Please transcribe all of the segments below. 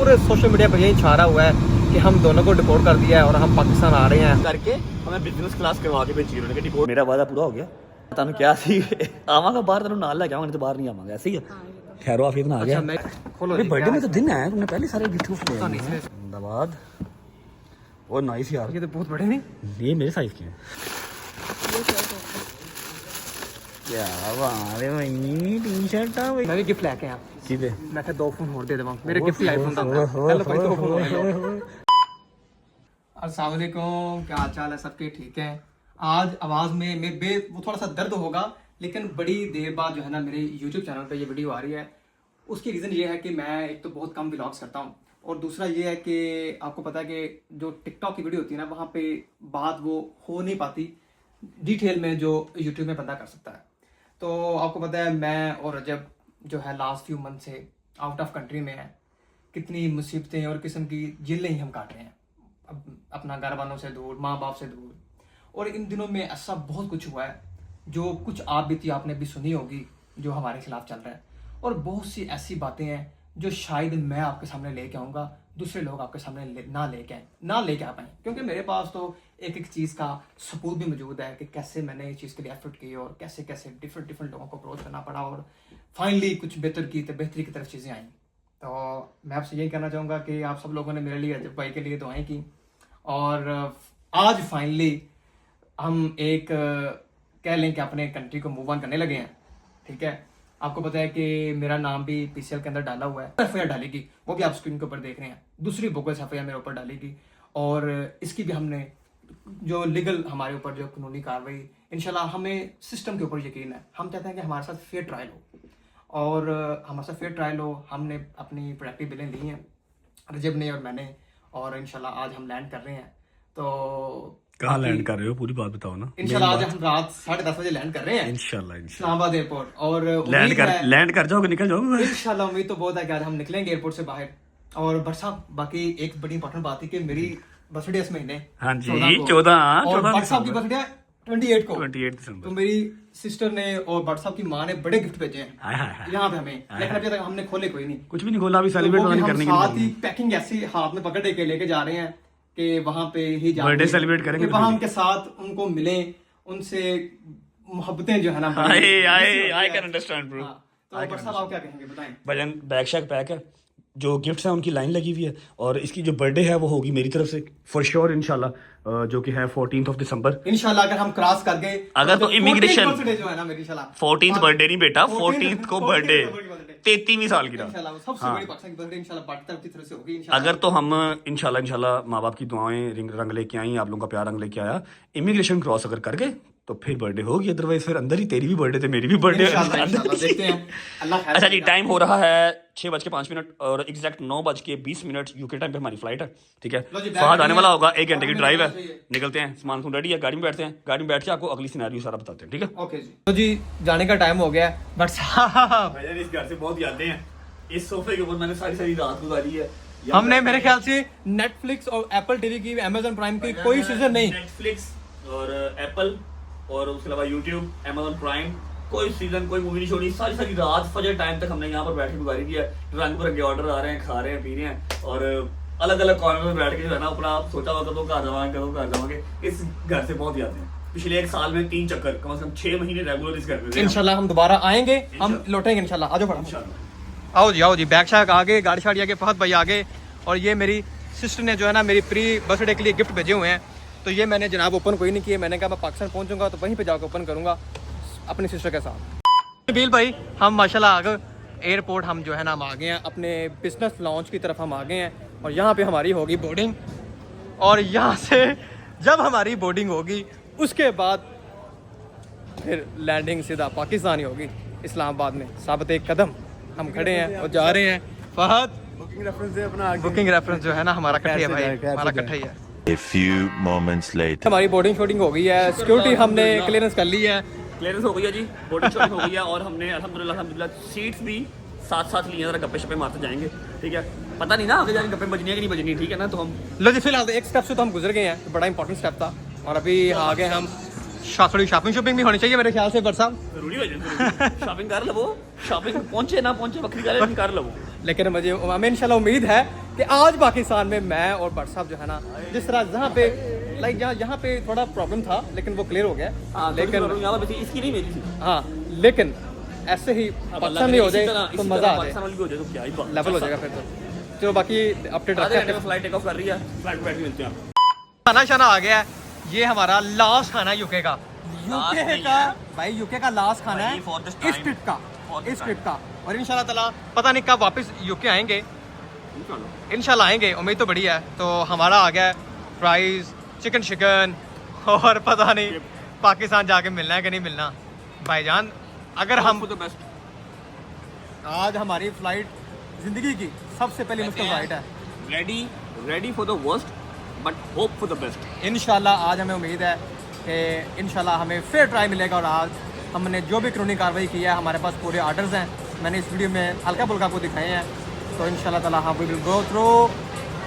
पूरे social media पर यही छा रहा हुआ है कि हम दोनों को डिपोर्ट कर दिया है और हम पाकिस्तान आ रहे हैं करके हमें बिजनेस क्लास करवा के भेजी उन्होंने डिपोर्ट। मेरा वादा पूरा हो गया। ਤੁਹਾਨੂੰ ਕਿਹਾ ਸੀ ਆਵਾਂਗਾ ਬਾਹਰ, ਤੈਨੂੰ ਨਾਲ ਲੈ ਕੇ ਆਵਾਂਗਾ, ਨਹੀਂ ਤਾਂ ਬਾਹਰ ਨਹੀਂ ਆਵਾਂਗਾ। ऐसे ही है। खैरो आफियत ना आ गया। खोलो अभी बर्थडे में तो दिन है, तुमने पहले सारे गिफ्ट ले आए हैं। धन्यवाद। और नाइस यार, ये तो बहुत बड़े नहीं, ये मेरे साइज के हैं। क्या बात है भाई, टी-शर्ट आ भाई। मैं भी गिफ्ट लेके आया सीधे। मैं कहा 2 फोन और दे देवां, मेरे गिफ्ट ही आईफोन था। हेलो भाई, 2 फोन। अस्सलाम वालेकुम, क्या हाल चाल है सबके? ठीक है। आज आवाज़ में वो थोड़ा सा दर्द होगा, लेकिन बड़ी देर बाद जो है ना मेरे YouTube चैनल पे ये वीडियो आ रही है। उसकी रीज़न ये है कि मैं एक तो बहुत कम व्लॉग्स करता हूँ, और दूसरा ये है कि आपको पता है कि जो टिकटॉक की वीडियो होती है ना, वहाँ पे बात वो हो नहीं पाती डिटेल में जो यूट्यूब में बंदा कर सकता है। तो आपको पता है मैं और रजब जो है लास्ट फ्यू मंथ से आउट ऑफ कंट्री में है। कितनी मुसीबतें और किस्म की जेलें ही हम काट रहे हैं, अपना घर वालों से दूर, माँ बाप से दूर। और इन दिनों में ऐसा बहुत कुछ हुआ है, जो कुछ आप बीती आपने भी सुनी होगी, जो हमारे खिलाफ चल रहा है। और बहुत सी ऐसी बातें हैं जो शायद मैं आपके सामने लेके आऊँगा, दूसरे लोग आपके सामने ना लेके आ पाएँ, क्योंकि मेरे पास तो एक एक चीज़ का सबूत भी मौजूद है कि कैसे मैंने इस चीज़ के लिए एफर्ट की और कैसे कैसे डिफरेंट लोगों को अप्रोच करना पड़ा, और फाइनली कुछ बेहतरी की तरफ चीज़ें आई। तो मैं आपसे यही कहना चाहूँगा कि आप सब लोगों ने मेरे लिए, रजब भाई के लिए दुआएं की, और आज फाइनली हम एक कह लें कि अपने कंट्री को मूव ऑन करने लगे हैं। ठीक है, आपको पता है कि मेरा नाम भी PCL के अंदर डाला हुआ है। FIR डालेगी, वो भी आप स्क्रीन के ऊपर देख रहे हैं। दूसरी बोगस FIR मेरे ऊपर डालेगी, और इसकी भी हमने जो लीगल हमारे ऊपर जो कानूनी कार्रवाई, इंशाल्लाह हमें सिस्टम के ऊपर यकीन है। हम चाहते हैं कि हमारे साथ फेयर ट्रायल हो, और हमारे साथ फेयर ट्रायल हो। हमने अपनी प्रोडक्टिव बिलें ली हैं, रजब ने और मैंने, और इंशाल्लाह आज हम लैंड कर रहे हैं। तो कहाँ लैंड कर रहे हो, पूरी बात बताओ ना। इंशाल्लाह आज हम रात 10:30 बजे लैंड कर रहे हैं इंशाल्लाह इस्लामाबाद एयरपोर्ट, और लैंड कर जाओगे, निकल जाओगे इंशाल्लाह। उम्मीद तो बहुत है कि आज हम निकलेंगे एयरपोर्ट से बाहर। और बरसा, बाकी एक बड़ी इंपॉर्टेंट बात थी कि मेरी बर्थडे इस महीने, हाँ जी 14 और बरसा की बर्थडे 28 को, 28 दिसंबर। तो मेरी सिस्टर ने और बरसा की माँ ने बड़े गिफ्ट भेजे हैं यहाँ पे हमें, लेकिन अभी तक हमने खोले कोई नहीं, कुछ भी नहीं खोला, अभी सेलिब्रेट नहीं करने के लिए। साथ ही पैकिंग ऐसी हाथ में पकड़ के लेके जा रहे हैं कि वहाँ पे ही बर्थडे सेलिब्रेट करेंगे, वहाँ उनके साथ उनको मिलें, उनसे मोहब्बतें जो है ना। I can understand bro. तो बरसा आप क्या कहेंगे, बताएं। भजन बैग शैग पैक है, जो गिफ्ट्स हैं उनकी लाइन लगी हुई है, और इसकी जो बर्थडे है वो होगी मेरी तरफ से फॉर श्योर इंशाल्लाह, जो कि है 14 दिसंबर इंशाल्लाह। अगर हम क्रॉस कर गए, अगर तो इमिग्रेशन जो है ना मेरी इंशाल्लाह 14th बर्थडे नहीं बेटा, 14th को बर्थडे, 33वीं साल की इंशाल्लाह सबसे बड़ी पाकिस्तान की बर्थडे इंशाल्लाह पाकिस्तान की तरफ से होगी इंशाल्लाह। अगर तो हम इंशाल्लाह माँ बाप की दुआएं रंग लेके आई, आप लोगों का प्यार रंग लेके आया, इमिग्रेशन क्रॉस अगर कर गए तो फिर बर्थडे होगी, अदरवाइज फिर अंदर ही तेरी भी बर्थडे थे, मेरी भी बर्थडे। देखते हैं, अल्लाह खैर। अच्छा जी, टाइम हो रहा है 6:05 और एग्जैक्ट 9:20 यूके टाइम पे हमारी फ्लाइट है। ठीक है, फहद आने वाला होगा, 1 घंटे की ड्राइव है, निकलते हैं, सामान सुन रेडी है, गाड़ी में बैठते हैं, गाड़ी में बैठ के आपको अगली सिनेरियो सारा बताते हैं। ठीक है, ओके जी। तो जी जाने का टाइम हो गया है, बट भैया इस घर से बहुत यादें हैं, इस सोफे के ऊपर मैंने सारी रात गुजारी है। हमने मेरे ख्याल से नेटफ्लिक्स और एप्पल टीवी की, अमेजन प्राइम की कोई सीजन नहीं, नेटफ्लिक्स और एप्पल और उसके अलावा यूट्यूब, अमेजन प्राइम, कोई सीजन कोई मूवी नहीं छोड़ी। सारी रात फजर टाइम तक हमने यहाँ पर बैठ के गुजारी दी है। रंग बिरंगे ऑर्डर आ रहे हैं, खा रहे हैं, पी रहे हैं, और अलग अलग कॉर्नर में बैठ के जो है ना अपना आप सोचा होगा कदों घर जावांगे। इस घर से बहुत यादें हैं, पिछले 1 साल में 3 चक्कर, कम से कम 6 महीने रेगुलर इस घर में। इंशाल्लाह हम दोबारा आएंगे, हम लौटेंगे इंशाल्लाह। आओ आओ जी, आओ जी, बैग शैग आगे, गाड़ी शाड़ी आगे, फहद भाई आगे। और ये मेरी सिस्टर ने जो है ना मेरी प्री बर्थडे के लिए गिफ्ट भेजे हुए हैं, तो ये मैंने जनाब ओपन कोई नहीं किए। मैंने कहा मैं पाकिस्तान पहुंचूंगा तो वहीं पे जाकर ओपन करूंगा अपनी सिस्टर के साथ। बिल भाई, हम माशाल्लाह आ गए एयरपोर्ट, हम जो है ना हम आ गए हैं अपने बिजनेस लॉन्च की तरफ, हम आ गए हैं, और यहाँ पे हमारी होगी बोर्डिंग, और यहाँ से जब हमारी बोर्डिंग होगी उसके बाद फिर लैंडिंग सीधा पाकिस्तान ही होगी, इस्लामाबाद में। साबित एक कदम हम खड़े हैं और जा रहे हैं। फहद बुकिंग रेफरेंस जो है ना हमारा कट्ठा है भाई, हमारा कट्ठा ही है। A few moments later. हमारी बोर्डिंग शोर्डिंग हो गई है, सिक्योरिटी हमने क्लियरेंस कर ली है, क्लियरेंस हो गई है जी, बोर्डिंग शॉर्टिंग हो गई है, और हमने अल्हम्दुलिल्लाह सीट्स भी साथ लिए, जरा गप्पे शप्पे मारते जाएंगे। ठीक है, पता नहीं ना आगे जाके गप्पे बजनी है कि नहीं बजनी। ठीक है ना, तो हम लो जी फिलहाल एक स्टेप से तो हम गुजर गए हैं, तो बड़ा इंपॉर्टेंट स्टेप था, और अभी आगे हम थोड़ी शॉपिंग भी होनी चाहिए मेरे ख्याल से। बरसा जरूरी हो जाए, शॉपिंग कर लो, शॉपिंग पहुंचे ना पहुंचे बकरी कर लो, लेकिन मुझे हमें इंशाल्लाह उम्मीद है कि आज पाकिस्तान में मैं और भट्ट साहब जो है ना, जिस तरह जहाँ पे लाइक यहाँ पे थोड़ा प्रॉब्लम था लेकिन वो क्लियर हो गया। लेकिन यहाँ पर इसकी नहीं मेरी थी। हाँ, लेकिन ऐसे ही पाकिस्तान में हो जाए तो मजा आ जाए, हो जाए तो क्या ही बात। लेवल हो जाएगा फिर तो। चलो बाकी अपडेट आधे रखते घंटे हैं। में फ्लाइट टेक ऑफ कर रही है, फ्लाइट में बैठ के मिलते हैं। खाना शाना आ गया है, ये हमारा लास्ट खाना है यूके का। यूके नहीं का है। भाई यूके का लास्ट खाना भाई, है for this इस time. ट्रिप का, For this इस ट्रिप का। और इंशाल्लाह ताला पता नहीं कब वापस यूके आएंगे, चलो। इंशाल्लाह आएंगे, उम्मीद तो बड़ी है। तो हमारा आ गया फ्राइज, चिकन और पता नहीं पाकिस्तान जाके मिलना है कि नहीं मिलना। भाईजान अगर हम तो बेस्ट आज हमारी फ्लाइट जिंदगी की सबसे पहली मुश्किल फ्लाइट है। Ready for the worst but hope for the best. इंशाल्लाह आज हमें उम्मीद है कि इंशाल्लाह हमें फेयर ट्राई मिलेगा। और आज हमने जो भी कानूनी कार्रवाई की है, हमारे पास पूरे आर्डर्स हैं, मैंने इस वीडियो में हल्का फुल्का आपको दिखाए हैं। तो इंशाल्लाह ताला हम विल गो थ्रू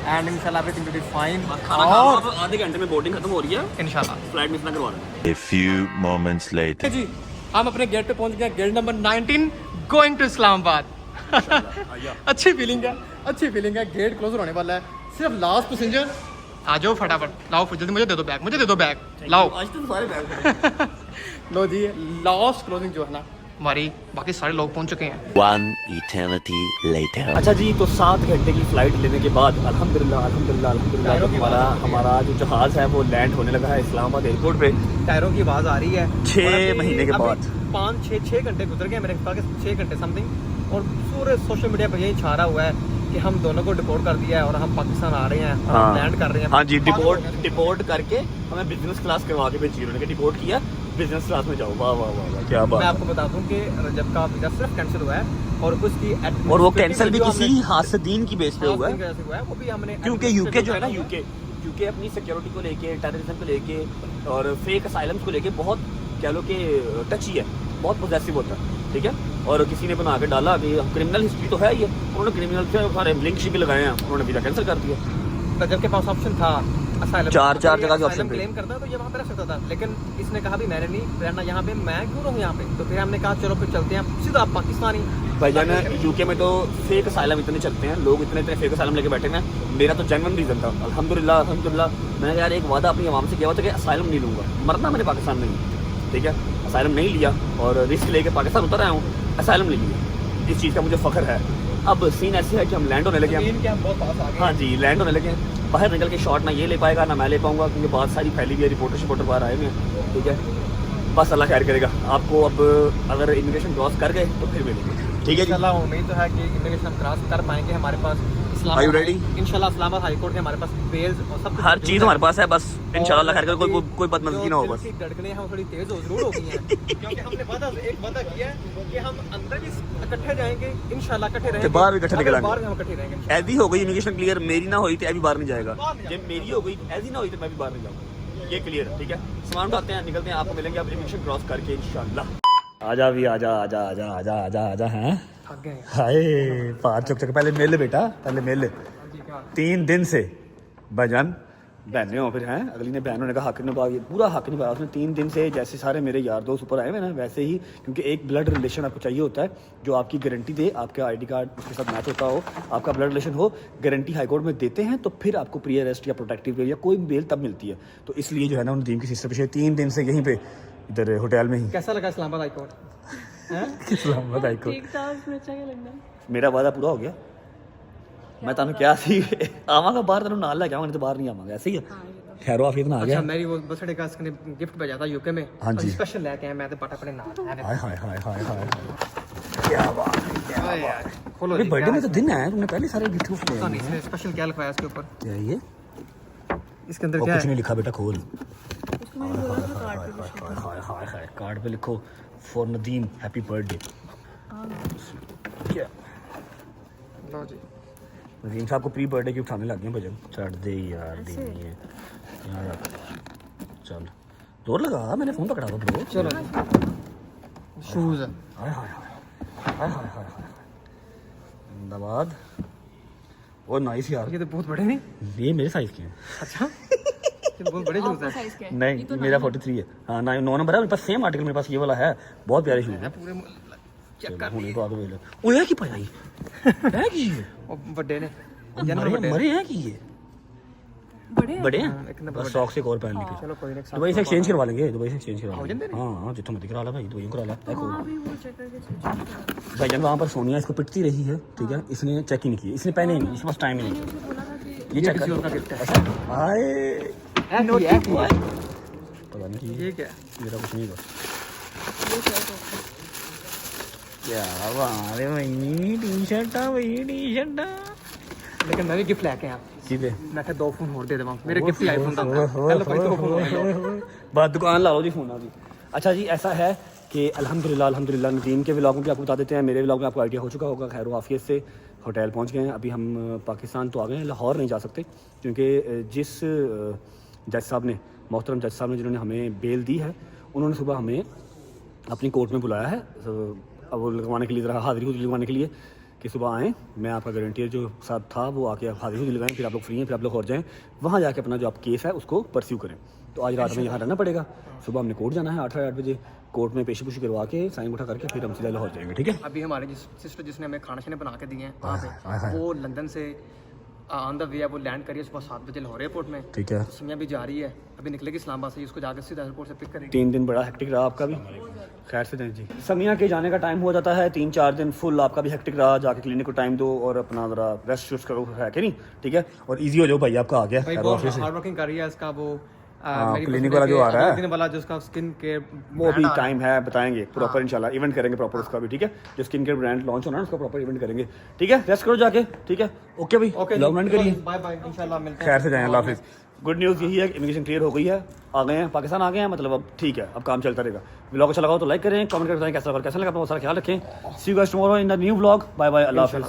एंड इंशाल्लाह एवरीथिंग विल बी फाइन। और आधे घंटे में बोर्डिंग खत्म हो रही है, इंशाल्लाह फ्लाइट मिस ना करवा देना। A few moments later. जी हम अपने गेट पे पहुंच गए, gate number 19 going to Islamabad. अच्छी फीलिंग है, अच्छी फीलिंग है। गेट क्लोज होने वाला है, सिर्फ लास्ट पैसेंजर आ जाओ फटाफट। लाओ जल्दी, मुझे दे दो बैग, मुझे दे दो बैग, लाओ। आज तो सारे बैग लो जी, लास्ट क्लोजिंग जो है ना हमारी, बाकी सारे लोग पहुंच चुके हैं। One eternity later. अच्छा जी, तो 7 घंटे की फ्लाइट लेने के बाद अल्हम्दुलिल्लाह टायरों की आवाज़ आ रही है। हमारा जो जहाज़ है वो लैंड होने लगा है इस्लामाबाद एयरपोर्ट पे। टायरों की आवाज़ आ रही है। 6 महीने के बाद 5-6 घंटे गुजर गए मेरे ख्याल के, 6 घंटे समथिंग। और पूरे सोशल मीडिया पर यही छा रहा हुआ है कि हम दोनों को डिपोर्ट कर दिया है और हम पाकिस्तान आ रहे हैं और हम लैंड कर रहे हैं। हाँ जी, डिपोर्ट करके हमें बिजनेस क्लास करवा के भेजी उन्होंने, डिपोर्ट किया, बिजनेस क्लास में जाओ। वाह वाह वाह वाह, क्या मैं बात। आपको बता दूं कि रजब का वीज़ा सिर्फ कैंसिल हुआ है और उसकी और वो कैंसिल भी किसी हासदीन की बेस पे हुआ है, वो भी हमने क्योंकि यूके जो है ना, यूके अपनी सिक्योरिटी को लेके, टेररिज्म को लेके और फेक असाइलम्स को लेके बहुत कह लो कि टची है, बहुत पोजेसिव होता है, ठीक है। और किसी ने बना के डाला कि क्रिमिनल हिस्ट्री तो है ही है, उन्होंने क्रिमिनल से सारे लिंक शिप लगाए हैं, उन्होंने वीजा कैंसिल कर दिया। रजब के पास ऑप्शन था असाइलम, चार जगह के ऑप्शन थे। क्लेम करता तो ये वहाँ पे रह सकता था, लेकिन इसने कहा भी मैंने नहीं रहना यहाँ पे, मैं क्यों रहूँ यहाँ पे। तो फिर हमने कहा चलो फिर चलते हैं सीधा पाकिस्तानी। भाईजान यूके में तो फेक असाइलम इतने चलते हैं, लोग इतने फेक असाइलम लेके बैठे हैं। मेरा तो जेन्युइन रीजन था, अल्हम्दुलिल्लाह मैंने यार एक वादा अपनी आवाम से किया हुआ था कि असाइलम नहीं लूँगा, मरना मैंने पाकिस्तान में नहीं, ठीक है। असाइलम नहीं लिया और रिस्क लेके पाकिस्तान उतर आया हूँ, असाइलम ले लिया, इस चीज़ का मुझे फ़ख्र है। अब सीन ऐसे है कि हम लैंड होने लगे हैं। हाँ जी, लैंड होने लगे हैं। बाहर निकल के शॉट ना ये ले पाएगा ना मैं ले पाऊंगा, क्योंकि बात सारी फैली हुई है, रिपोर्टर बाहर आए हुए हैं, ठीक है। बस अल्लाह खैर करेगा। आपको अब अगर इमिग्रेशन क्रॉस कर गए तो फिर मिलेंगे, ठीक है जी। इंशाल्लाह उम्मीद तो है कि इमिग्रेशन हम क्रॉस कर पाएंगे। हमारे पास Are you ready? इंशाल्लाह इस्लामाबाद हाई कोर्ट के हमारे पास बेल्स और सब कुछ हर मौजूद चीज़ है। हमारे पास है, बस इंशाल्लाह अल्लाह खैर और करे, कोई बदमज़गी ना हो जो बस। दिल की धड़कनें हैं वो थोड़ी तेज जरूर हो गई हैं क्योंकि हमने एक वादा किया है कि हम अंदर भी इकट्ठे जाएंगे, इंशाल्लाह इकट्ठे रहेंगे, बाहर भी इकट्ठे निकलेंगे। बाहर भी हम इकट्ठे रहेंगे इंशाल्लाह। ऐसी हो गई इमिग्रेशन क्लियर, मेरी ना हुई तो ऐसी बाहर नहीं जाएगा, बाहर नहीं जब मेरी हो गई ऐसी ना हुई तो मैं भी बाहर नहीं जाऊँगा, ये क्लियर है, ठीक है। सामान उठाते हैं, निकलते हैं, आपको मिलेंगे अब इमिग्रेशन क्रॉस करके इंशाल्लाह। आजा भी आजा आजा आजा आजा आजा आजा हैं। थक गए हैं। हाय पार चुक चुक, पहले मिल बेटा, पहले मिल। 3 दिन से भाईजान बहने हो फिर हैं, अगली ने बहनों ने कहा हक निभा, पूरा हक निभाया उसने। 3 दिन से जैसे सारे मेरे यार दोस्त ऊपर आए हुए ना, वैसे ही, क्योंकि एक ब्लड रिलेशन आपको चाहिए होता है जो आपकी गारंटी दे, आपका आईडी कार्ड उसके साथ मैच होता हो, आपका ब्लड रिलेशन हो, गारंटी हाई कोर्ट में देते हैं, तो फिर आपको प्री अरेस्ट या प्रोटेक्टिव बेल या कोई बेल तब मिलती है। तो इसलिए जो है ना, नदीम की सिस्टर पिछले 3 दिन से यहीं पे इधर होटल में ही। कैसा लगा Islamabad high court? Islamabad high court ठीक था, उसमें अच्छा क्या लगना। मेरा वादा पूरा हो गया। मैं तुम क्या सी आवागा बाहर, तेन नाल लैके आवांगा, तो बाहर नहीं आवांगा, ऐसे ही है। खैरो आफियत ना आ गया। अच्छा मेरी वो बर्थडे का इसने गिफ्ट भेजा था यूके में, हाँ जी। स्पेशल लेके आए मैं तो बटा अपने नाल। हाय हाय हाय हाय हाय, क्या बात है, क्या अरे यार खोलो अरे जी, बर्थडे क्या में तो दिन है, तुमने पहले सारे गिफ्ट ले पता आए नहीं इसने स्पेशल क्या लिखवाया इसके ऊपर, क्या है ये? इसके अंदर और क्या कुछ है? नहीं लिखा बेटा, खोल। उसको मैंने बोला था कार्ड पे कुछ लिखना। हाय हाय हाय, कार्ड पे लिखो फॉर नदीम हैप्पी बर्थडे। क्या लो जी, नदीम साहब को प्री बर्थडे गिफ्ट आने लग गए भजन, चढ़ दे यार, दिन ये यहाँ रख, चल जोर लगा, मैंने फोन पकड़ा था ब्रो। चलो शूज हाय हाय हाय हाय हाय हाय हाय, जिंदाबाद। ओ नाइस यार, ये तो बहुत बड़े नहीं। ये मेरे साइज के हैं। अच्छा ये बहुत बड़े शूज आपका है। साइज क्या है? नहीं ये तो मेरा 9 है। 43 है। हाँ 9 नंबर है मेरे पास, सेम आर्टिकल मेरे पास ये वाला है, बहुत प्यारे शूज है। पूरे चेक कर हुणे तो आगे वेले ओए की पाई है की वो बड़े ने मरे हैं कि ये बड़े बड़े हाँ, हैं एक नंबर बस शौक से एक और पहन ली चलो कोई नहीं दुबई से एक्सचेंज करवा लेंगे दुबई से एक्सचेंज करवा हो लेंगे जाते हाँ हाँ जितना मत करा ला भाई दुबई करा ला देखो वहाँ भी वो चेक करके सोचो। भाईजान वहाँ पर सोनिया इसको पिटती रही है ठीक है इसने चेक ही नहीं किया इसने पहने ही नहीं इसके पास टाइम ही नहीं मैंने उसे बोला था कि ये चेक किसी और का गिफ्ट है ऐसा हाय पता नहीं कि ठीक है मेरा कुछ नहीं था ये शर्ट है। क्या बात है भाई टी शर्ट भाई टी शर्ट लेकिन मैं भी गिफ्ट लेके आया सीधे मैं क्या 2 फोन और दे देवा मेरे गिफ्ट आईफोन था पहले भाई 2 फोन और बात दुकान ला लो जी फोन अभी अच्छा जी ऐसा है कि अल्हम्दुलिल्लाह नदीम के व्लॉग में भी आपको बता देते हैं मेरे व्लॉग में आपको आइडिया हो चुका होगा खैर वाफियत से होटल पहुंच गए हैं अभी हम पाकिस्तान तो आ गए हैं लाहौर नहीं जा सकते क्योंकि जिस जज साहब ने मोहतरम जज साहब ने जिन्होंने हमें बेल दी है उन्होंने सुबह हमें अपनी कोर्ट में बुलाया है अब वो लगवाने के लिए ज़रा हाजिरी हुजूरी लगवाने के लिए कि सुबह आएँ मैं आपका गारंटियर जो साहब था वो आके हाजिरी हुजूरी लगाएं फिर आप लोग फ्री हैं फिर आप लोग और जाएँ वहाँ जाके अपना जो आप केस है उसको परस्यू करें तो आज रात में यहाँ रहना पड़ेगा सुबह हमने कोर्ट जाना है 8 बजे कोर्ट में पेशी पुशी करवा के साइन उठा करके फिर हम सीधा लाहौर जाएंगे ठीक है अभी हमारे जिस सिस्टर जिसने हमें खाना शाने बना के दिए हैं वहाँ पे वो लंदन से ऑन द वे है वो लैंड करिए सुबह 7 बजे लाहौर एयरपोर्ट में ठीक है सिमिया भी जा रही है अभी निकलेगी इस्लामाबाद से उसको जाकर सीधा एयरपोर्ट से पिक करेगी 3 दिन बड़ा हेक्टिक रहा आपका भी खैर से दें जी समिया के जाने का टाइम हो जाता है 3-4 दिन फुल आपका भी हेक्टिक रहा जाके क्लिनिक को टाइम दो और अपना ज़रा रेस्ट शूस्ट करो है कि नहीं ठीक है और ईजी हो जाओ भाई आपका आ गया भाई खैर वो ऑफिस से हार्ड वर्किंग कर रही है इसका वो हाँ, मेरी क्लिनिक पसंद वाला है जो कि आ रहा है। दिन वाला जिसका स्किन केयर वो भी टाइम है बताएंगे प्रॉपर इंशाल्लाह इवेंट करेंगे प्रॉपर उसका भी ठीक है जो स्किन केयर ब्रांड लॉन्च होना है उसका प्रॉपर इवेंट करेंगे ठीक है रेस्ट करो जाके ठीक है ओके भाई ओके लॉग एंड करिए बाय बाय इंशाल्लाह मिलते हैं खैर से जाएं अल्लाह हाफिज़ गुड न्यूज़ यही है कि इमिग्रेशन क्लियर हो गई है आ गए हैं पाकिस्तान आ गए हैं मतलब अब ठीक है अब काम चलता रहेगा व्लॉग अच्छा लगा हो तो लाइक करें कमेंट करके बताएं कैसा लगा अपना बहुत सारा ख्याल रखें see you guys tomorrow in the new vlog bye bye अल्लाह हाफिज़